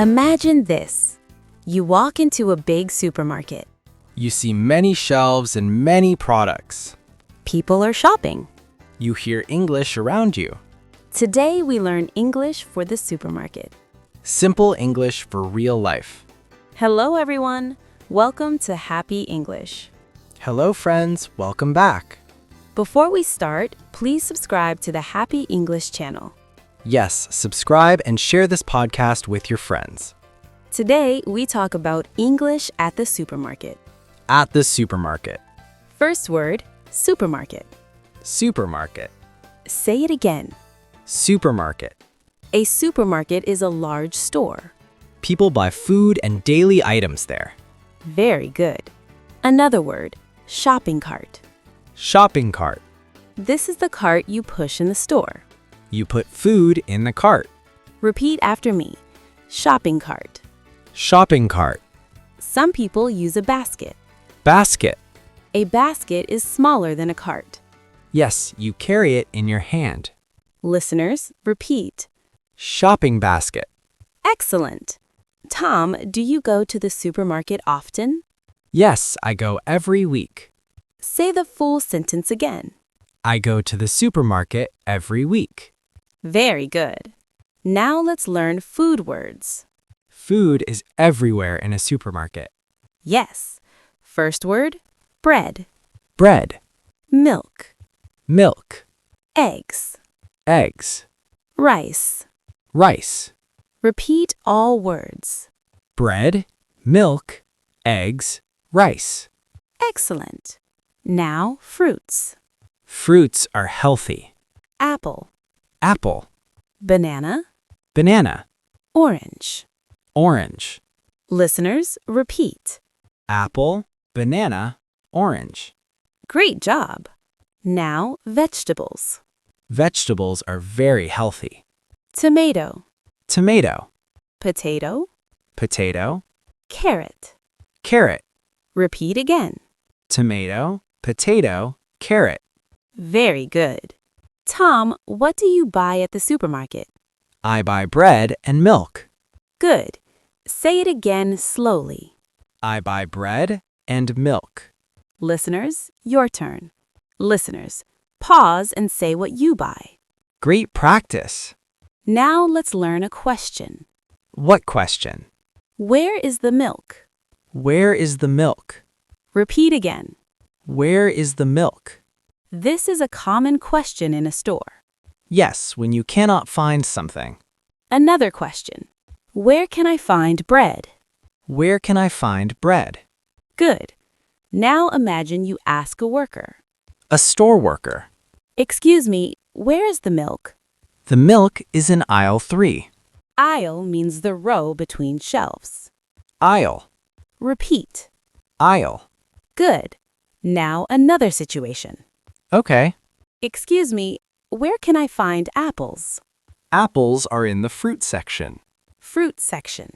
Imagine this. You walk into a big supermarket. You see many shelves and many products. People are shopping. You hear English around you. Today we learn English for the supermarket. Simple English for real life. Hello everyone. Welcome to Happy English. Hello friends, welcome back. Before we start, please subscribe to the Happy English channel. Yes, subscribe and share this podcast with your friends. Today we talk about English at the supermarket. At the supermarket. First word, supermarket. Supermarket. Say it again. Supermarket. A supermarket is a large store. People buy food and daily items there. Very good. Another word, shopping cart. Shopping cart. This is the cart you push in the store. You put food in the cart. Repeat after me. Shopping cart. Shopping cart. Some people use a basket. Basket. A basket is smaller than a cart. Yes, you carry it in your hand. Listeners, repeat. Shopping basket. Excellent. Tom, do you go to the supermarket often? Yes, I go every week. Say the full sentence again. I go to the supermarket every week. Very good. Now let's learn food words. Food is everywhere in a supermarket. Yes. First word, bread. Bread. Milk. Milk. Eggs. Eggs. Rice. Rice. Repeat all words. Bread, milk, eggs, rice. Excellent. Now, fruits. Fruits are healthy. Apple. Apple. Banana. Banana. Orange. Orange. Listeners, repeat. Apple, banana, orange. Great job. Now, vegetables. Vegetables are very healthy. Tomato. Tomato. Potato. Potato. Carrot. Carrot. Repeat again. Tomato, potato, carrot. Very good. Tom, what do you buy at the supermarket? I buy bread and milk. Good. Say it again slowly. I buy bread and milk. Listeners, your turn. Listeners, pause and say what you buy. Great practice. Now let's learn a question. What question? Where is the milk? Where is the milk? Repeat again. Where is the milk? This is a common question in a store. Yes, when you cannot find something. Another question. Where can I find bread? Where can I find bread? Good. Now imagine you ask a worker. A store worker. Excuse me, where is the milk? The milk is in aisle 3. Aisle means the row between shelves. Aisle. Repeat. Aisle. Good. Now another situation. Okay. Excuse me, where can I find apples? Apples are in the fruit section. Fruit section.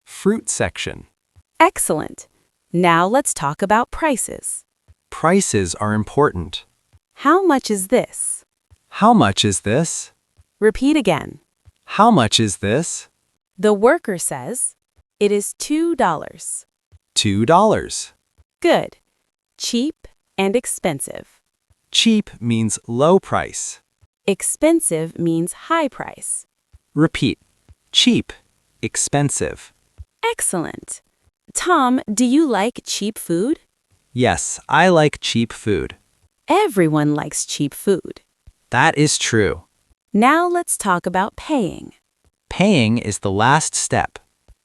Fruit section. Excellent. Now let's talk about prices. Prices are important. How much is this? How much is this? Repeat again. How much is this? The worker says, it is $2. $2. Good. Cheap and expensive. Cheap means low price. Expensive means high price. Repeat. Cheap. Expensive. Excellent. Tom, do you like cheap food? Yes, I like cheap food. Everyone likes cheap food. That is true. Now let's talk about paying. Paying is the last step.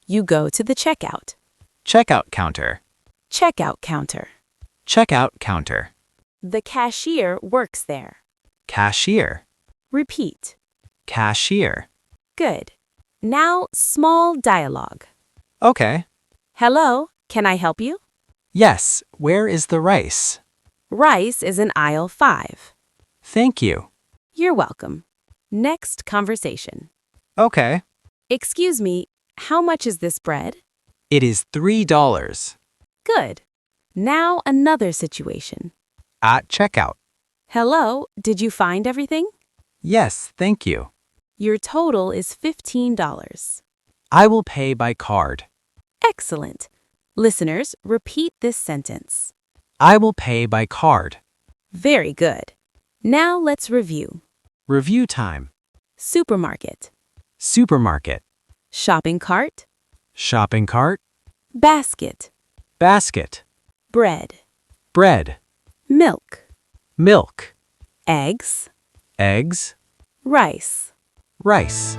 You go to the checkout. Checkout counter. Checkout counter. Checkout counter. The cashier works there. Cashier. Repeat. Cashier. Good. Now, small dialogue. Okay. Hello, can I help you? Yes, where is the rice? Rice is in aisle 5. Thank you. You're welcome. Next conversation. Okay. Excuse me, how much is this bread? It is $3. Good. Now another situation. At checkout. Hello, did you find everything? Yes, thank you. Your total is $15. I will pay by card. Excellent. Listeners, repeat this sentence. I will pay by card. Very good. Now let's review. Review time. Supermarket, Supermarket. shopping cart, Shopping cart. basket, Basket. bread, Bread. milk, Milk. eggs, Eggs. rice. Rice.